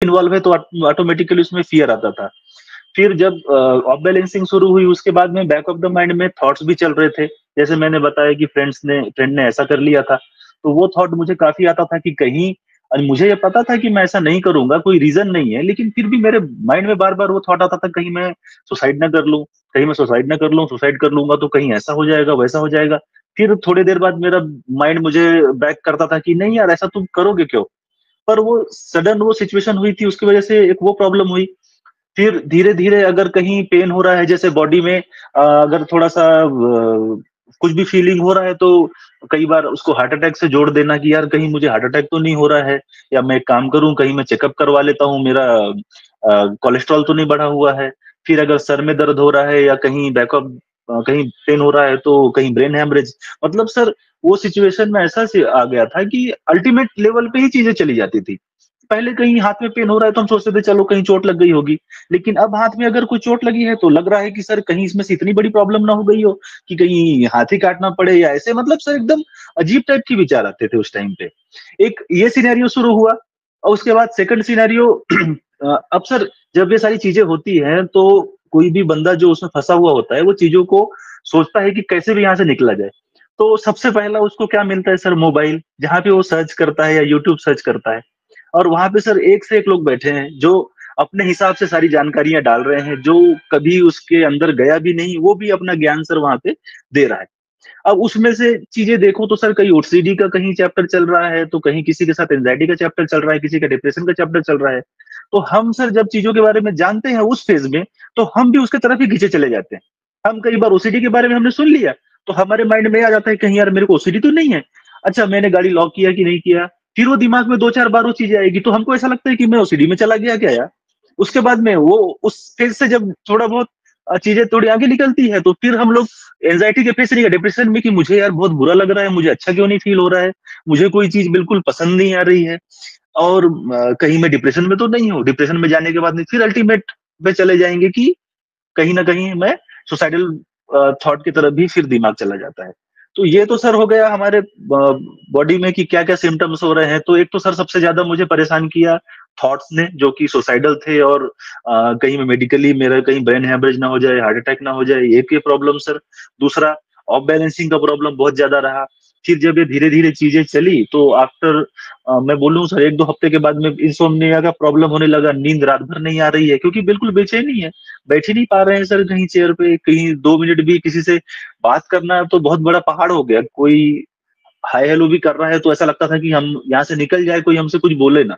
Involve है तो automatically उसमें फ़ियर आता था। फिर जब ऑफ बैलेंसिंग शुरू हुई उसके बाद में बैक ऑफ द माइंड में थॉट्स भी चल रहे थे। जैसे मैंने बताया कि फ्रेंड ने ऐसा कर लिया था, तो वो थॉट मुझे काफ़ी आता था कि कहीं मुझे ये पता था कि मैं ऐसा नहीं करूँगा, कोई रीज़न नहीं है, लेकिन फिर भी मेरे माइंड में बार-बार वो थॉट आता था कहीं मैं सुसाइड ना कर लूँ, कहीं मैं सुसाइड ना कर लूँ, सुसाइड कर लूँगा तो कहीं ऐसा हो जाएगा, वैसा हो जाएगा। फिर थोड़ी देर बाद मेरा माइंड मुझे बैक करता था कि नहीं यार ऐसा तुम करोगे क्यों? पर वो सडन वो सिचुएशन हुई थी उसकी वज़ह से एक वो प्रॉब्लम हुई। फिर धीरे-धीरे अगर कहीं पेन हो रहा है जैसे बॉडी में अगर थोड़ा-सा कुछ भी फीलिंग हो रहा है तो कई बार उसको हार्ट अटैक से जोड़ देना कि यार कहीं मुझे हार्ट अटैक तो नहीं हो रहा है या मैं एक काम करूँ कहीं मैं चेकअप करवा लेता हूँ, मेरा कोलेस्ट्रॉल तो नहीं बढ़ा हुआ है। फिर अगर सर में दर्द हो रहा है या कहीं कहीं पेन हो रहा है तो कहीं ब्रेन हैमरेज मतलब सर वो सिचुएशन में ऐसा आ गया था कि अल्टीमेट लेवल पे ही चीज़ें चली जाती थी। पहले कहीं हाथ में पेन हो रहा है तो हम सोचते थे चलो कहीं चोट लग गई होगी। लेकिन अब हाथ में अगर कोई चोट लगी है तो लग रहा है कि सर कहीं इसमें से इतनी बड़ी प्रॉब्लम ना हो गई हो कि कहीं हाथ ही काटना पड़े या ऐसे मतलब सर एकदम अजीब टाइप के विचार आते थे उस टाइम पे। एक ये सिनेरियो शुरू हुआ और उसके बाद सेकंड सिनेरियो अब सर जब ये सारी चीज़ें होती हैं तो कोई भी बंदा जो उसमें फँसा हुआ होता है वो चीज़ों को सोचता है कि कैसे भी यहाँ से निकला जाए। तो सबसे पहला उसको क्या मिलता है सर मोबाइल, जहाँ पे वो सर्च करता है या यूट्यूब सर्च करता है। और वहाँ पे सर एक से एक लोग बैठे हैं जो अपने हिसाब से सारी जानकारियाँ डाल रहे हैं, जो कभी उसके अंदर गया भी नहीं, वो भी अपना ज्ञान सर वहाँ पे दे रहा है। अब उसमें से चीज़ें देखो तो सर कहीं ओसीडी का कहीं चैप्टर चल रहा है, तो कहीं किसी के साथ एंग्ज़ायटी का चैप्टर चल रहा है, किसी का डिप्रेशन का चैप्टर चल रहा है। तो हम सर जब चीज़ों के बारे में जानते हैं उस फ़ेज़ में, तो हम भी उसकी तरफ ही खींचे चले जाते हैं। हम कई बार ओसीडी के बारे में हमने सुन लिया, तो हमारे माइंड में आ जाता है कहीं यार मेरे को ओसीडी तो नहीं है। अच्छा मैंने गाड़ी लॉक किया कि नहीं किया? फिर वो दिमाग में 2-4 बार वो चीज़ें आएगी, तो हमको ऐसा लगता है कि मैं ओसीडी में चला गया क्या यार? उसके बाद में वो उस फ़ेज़ से जब थोड़ा बहुत चीज़ें थोड़ी आगे निकलती है, तो फिर हम लोग एंग्ज़ायटी के फेस नहीं है, डिप्रेशन में कि मुझे यार बहुत बुरा लग रहा है, मुझे अच्छा क्यों नहीं फ़ील हो रहा है, मुझे कोई चीज़ बिल्कुल पसंद नहीं आ रही है और कहीं मैं डिप्रेशन में तो नहीं हूँ। डिप्रेशन में जाने के बाद में फिर अल्टीमेट पे चले जाएँगे कि कहीं न कहीं मैं सुसाइडल थॉट की तरफ भी फिर दिमाग चला जाता है। तो ये तो सर हो गया हमारे बॉडी में कि क्या-क्या सिम्पटम्स हो रहे हैं। तो एक तो सर सबसे ज़्यादा मुझे परेशान किया थॉट्स ने जो कि सुसाइडल थे और कहीं मैं मेडिकली मेरा कहीं ब्रेन हैमरेज ना हो जाए, हार्ट अटैक ना हो जाए, एक ये प्रॉब्लम सर। दूसरा ऑफ बैलेंसिंग का प्रॉब्लम बहुत ज़्यादा रहा। फिर जब ये धीरे-धीरे चीज़ें चली तो आफ्टर मैं बोलूँ सर 1-2 हफ्ते के बाद में इंसोम्निया का प्रॉब्लम होने लगा, नींद रात भर नहीं आ रही है क्योंकि बिल्कुल बेचैनी है। बैठ ही नहीं पा रहे हैं सर कहीं चेयर पे, कहीं 2 मिनट भी किसी से बात करना तो बहुत बड़ा पहाड़ हो गया। कोई हाय हेलो भी कर रहा है तो ऐसा लगता था कि हम यहाँ से निकल जाए, कोई हमसे कुछ बोले ना।